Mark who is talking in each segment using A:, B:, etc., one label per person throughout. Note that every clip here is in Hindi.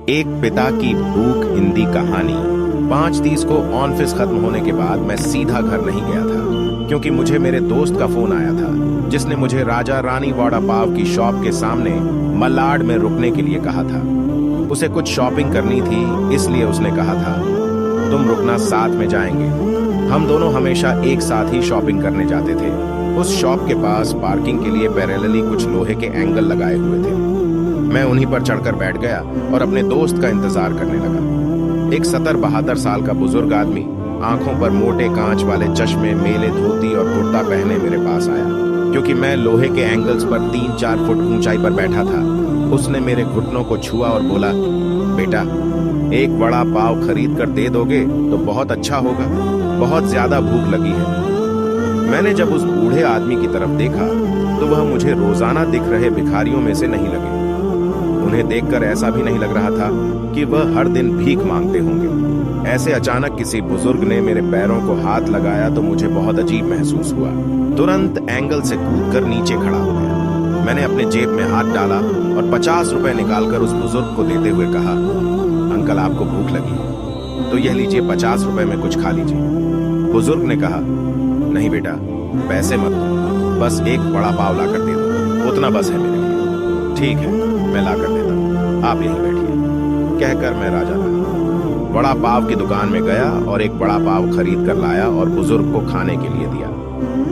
A: एक पिता की भूख हिंदी कहानी। 5:30 को ऑफिस खत्म होने के बाद मैं सीधा घर नहीं गया था, क्योंकि मुझे मेरे दोस्त का फोन आया था, जिसने मुझे राजा रानी वड़ा पाव की शॉप के सामने मलाड में रुकने के लिए कहा था। उसे कुछ शॉपिंग करनी थी, इसलिए उसने कहा था तुम रुकना, साथ में जाएंगे। हम दोनों हमेशा एक साथ ही शॉपिंग करने जाते थे। उस शॉप के पास पार्किंग के लिए पैरेलली कुछ लोहे के एंगल लगाए हुए थे। मैं उन्हीं पर चढ़कर बैठ गया और अपने दोस्त का इंतजार करने लगा। एक 70-72 साल का बुजुर्ग आदमी, आंखों पर मोटे कांच वाले चश्मे, मेले धोती और कुर्ता पहने मेरे पास आया। क्योंकि मैं लोहे के एंगल्स पर 3-4 फुट ऊंचाई पर बैठा था, उसने मेरे घुटनों को छुआ और बोला, बेटा, एक बड़ा पाव खरीद कर दे दोगे तो बहुत अच्छा होगा, बहुत ज्यादा भूख लगी है। मैंने जब उस बूढ़े आदमी की तरफ देखा तो वह मुझे रोजाना दिख रहे भिखारियों में से नहीं लगे। उन्हें देखकर ऐसा भी नहीं लग रहा था कि वह हर दिन भीख मांगते होंगे। ऐसे अचानक किसी बुजुर्ग ने मेरे पैरों को हाथ लगाया तो मुझे बहुत अजीब महसूस हुआ। तुरंत एंगल से कूदकर नीचे खड़ा हो गया। मैंने अपने जेब में हाथ डाला और 50 रुपए निकालकर उस बुजुर्ग को देते हुए कहा, अंकल, आपको भूख लगी है तो यह लीजिए, 50 रुपए में कुछ खा लीजिए। बुजुर्ग ने कहा, नहीं बेटा, पैसे मत दो, बस एक बड़ा पाव लाकर दे दो, उतना बस है मेरे लिए। ठीक है, मैं लाकर देता हूँ, आप यहीं बैठिए, कहकर मैं राजा रहा। बड़ा पाव की दुकान में गया और एक बड़ा पाव खरीद कर लाया और बुजुर्ग को खाने के लिए दिया।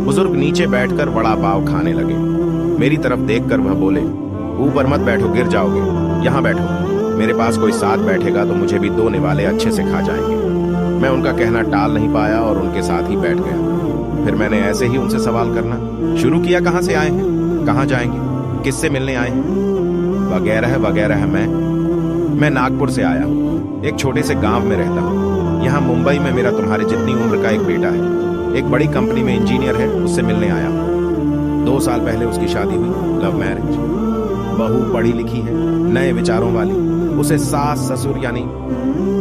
A: बुजुर्ग नीचे बैठकर बड़ा पाव खाने लगे। मेरी तरफ देखकर वह बोले, ऊपर मत बैठो, गिर जाओगे, यहाँ बैठो। मेरे पास कोई साथ बैठेगा तो मुझे भी 2 निवाले अच्छे से खा जाएंगे। मैं उनका कहना टाल नहीं पाया और उनके साथ ही बैठ गया। फिर मैंने ऐसे ही उनसे सवाल करना शुरू किया, कहाँ से आए हैं, कहाँ जाएंगे, किससे मिलने आए हैं, वगैरह वगैरह। मैं नागपुर से आया हूँ, एक छोटे से गांव में रहता हूँ। यहाँ मुंबई में मेरा तुम्हारे जितनी उम्र का एक बेटा है, एक बड़ी कंपनी में इंजीनियर है, उससे मिलने आया हूँ। 2 साल पहले उसकी शादी हुई, लव मैरिज। बहू पढ़ी लिखी है, नए विचारों वाली। उसे सास ससुर यानी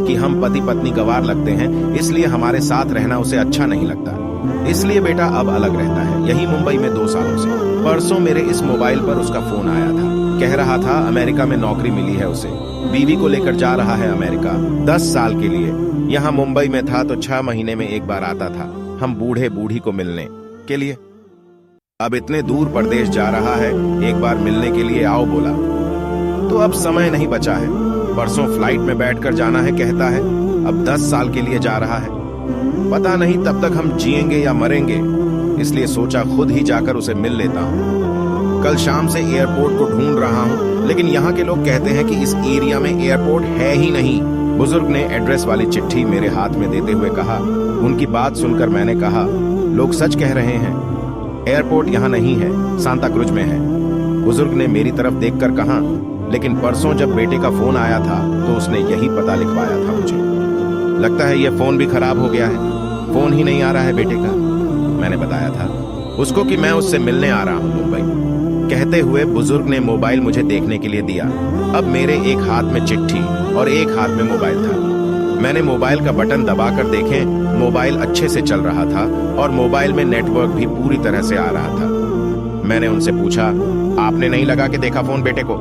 A: कि हम पति पत्नी गवार लगते हैं, इसलिए हमारे साथ रहना उसे अच्छा नहीं लगता। इसलिए बेटा अब अलग रहता है, यही मुंबई में 2 सालों से। परसों मेरे इस मोबाइल पर उसका फोन आया था, कह रहा था अमेरिका में नौकरी मिली है उसे, बीवी को लेकर जा रहा है अमेरिका 10 साल के लिए। यहाँ मुंबई में था तो 6 महीने में एक बार आता था हम बूढ़े बूढ़ी को मिलने के लिए। अब इतने दूर परदेश जा रहा है, एक बार मिलने के लिए आओ बोला, तो अब समय नहीं बचा है। परसों फ्लाइट में बैठकर जाना है कहता है, अब 10 साल के लिए जा रहा है। पता नहीं तब तक हम जिएंगे या मरेंगे, इसलिए सोचा खुद ही जाकर उसे मिल लेता हूँ। कल शाम से एयरपोर्ट को ढूंढ रहा हूँ, लेकिन यहाँ के लोग कहते हैं कि इस एरिया में एयरपोर्ट है ही नहीं। बुजुर्ग ने एड्रेस वाली चिट्ठी मेरे हाथ में देते हुए कहा। उनकी बात सुनकर मैंने कहा, लोग सच कह रहे हैं, एयरपोर्ट यहाँ नहीं है, सांता क्रूज में है। बुजुर्ग ने मेरी तरफ देखकर कहा, लेकिन परसों जब बेटे का फोन आया था तो उसने यही पता लिखवाया था मुझे। लगता है यह फोन भी खराब हो गया है, फोन ही नहीं आ रहा है बेटे का। मैंने बताया था उसको कि मैं उससे मिलने आ रहा हूँ मुंबई। कहते हुए बुजुर्ग ने मोबाइल मुझे देखने के लिए दिया। अब मेरे एक हाथ में चिट्ठी और एक हाथ में मोबाइल था। मैंने मोबाइल का बटन दबाकर देखे, मोबाइल अच्छे से चल रहा था और मोबाइल में नेटवर्क भी पूरी तरह से आ रहा था। मैंने उनसे पूछा, आपने नहीं लगा के देखा फोन बेटे को?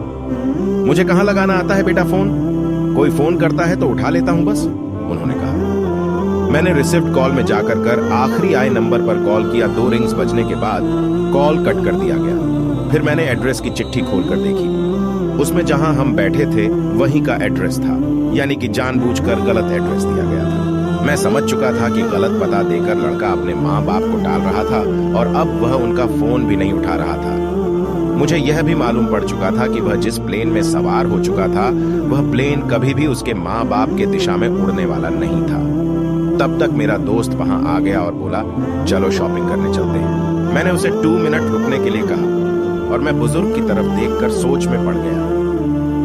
A: मुझे कहाँ लगाना आता है बेटा फोन, कोई फोन करता है तो उठा लेता हूँ बस, उन्होंने कहा। मैंने रिसिव्ड कॉल में जाकर कर आखिरी आए नंबर पर कॉल किया। 2 रिंग्स बजने के बाद कॉल कट कर दिया गया। फिर मैंने एड्रेस की चिट्ठी खोलकर देखी, उसमें जहां हम बैठे थे वहीं का एड्रेस था, यानी कि जानबूझकर गलत एड्रेस दिया गया था। मैं समझ चुका था कि गलत पता देकर लड़का अपने माँ बाप को टाल रहा था और अब वह उनका फोन भी नहीं उठा रहा था। मुझे यह भी मालूम पड़ चुका था कि वह जिस प्लेन में सवार हो चुका था वह प्लेन कभी भी उसके माँ बाप के दिशा में उड़ने वाला नहीं था। तब तक मेरा दोस्त वहां आ गया और बोला, चलो शॉपिंग करने चलते हैं। मैंने उसे 2 मिनट रुकने के लिए कहा और मैं बुजुर्ग की तरफ देखकर सोच में पड़ गया।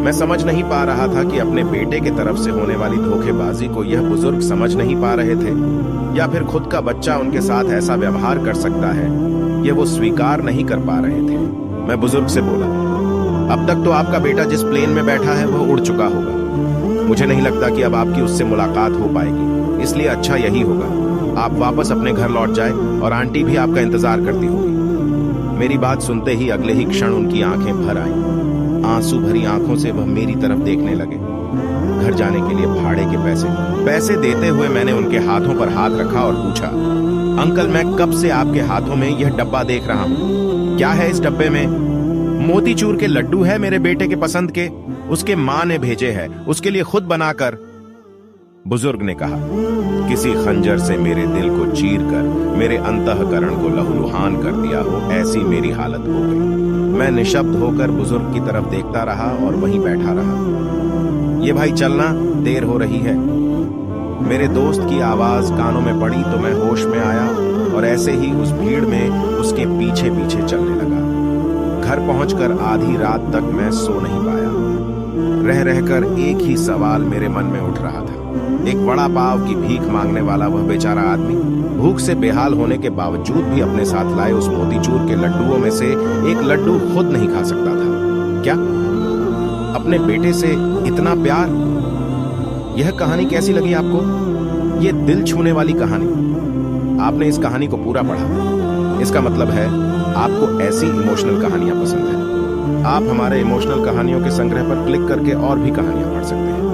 A: मैं समझ नहीं पा रहा था कि अपने बेटे की तरफ से होने वाली धोखेबाजी को यह बुजुर्ग समझ नहीं पा रहे थे, या फिर खुद का बच्चा उनके साथ ऐसा व्यवहार कर सकता है, यह वो स्वीकार नहीं कर पा रहे थे। मैं बुजुर्ग से बोला, अब तक तो आपका बेटा जिस प्लेन में बैठा है वह उड़ चुका होगा। मुझे नहीं लगता कि अब आपकी उससे मुलाकात हो पाएगी, इसलिए अच्छा यही होगा आप वापस अपने घर लौट जाए और आंटी भी आपका इंतजार करती होगी। मेरी बात सुनते ही अगले ही क्षण उनकी आंखें भर आईं। आंसू भरी आंखों से वह मेरी तरफ देखने लगे। घर जाने के लिए भाड़े के पैसे देते हुए मैंने उनके हाथों पर हाथ रखा और पूछा, अंकल मैं कब से आपके हाथों में यह डब्बा देख रहा हूं, क्या है इस डब्बे में? मोतीचूर के लड्डू है मेरे बेटे के पसंद के, उसके मां ने भेजे हैं, उसके लिए खुद बनाकर। बुजुर्ग ने कहा, किसी खंजर से मेरे दिल को चीर कर मेरे अंतःकरण को लहूलुहान कर दिया हो, ऐसी मेरी हालत हो गई। मैं निशब्द होकर बुजुर्ग की तरफ देखता रहा और वहीं बैठा रहा। ये भाई चलना, देर हो रही है। मेरे दोस्त की आवाज कानों में पड़ी तो मैं होश में आया और ऐसे ही उस भीड़ में उसके पीछे पीछे चलने लगा। घर पहुंचकर आधी रात तक मैं सो नहीं पाया। रह रहकर एक ही सवाल मेरे मन में उठ रहा था। एक वड़ा पाव की भीख मांगने वाला वह बेचारा आदमी भूख से बेहाल होने के बावजूद भी अपने साथ लाए उस मोतीचूर के लड्डुओं में से एक लड्डू खुद नहीं खा सकता था। क्या अपने बेटे से इतना प्यार? यह कहानी कैसी लगी आपको? ये दिल छूने वाली कहानी। आपने इस कहानी को पूरा पढ़ा, इसका मतलब है आपको ऐसी इमोशनल कहानियां पसंद है। आप हमारे इमोशनल कहानियों के संग्रह पर क्लिक करके और भी कहानियां पढ़ सकते हैं।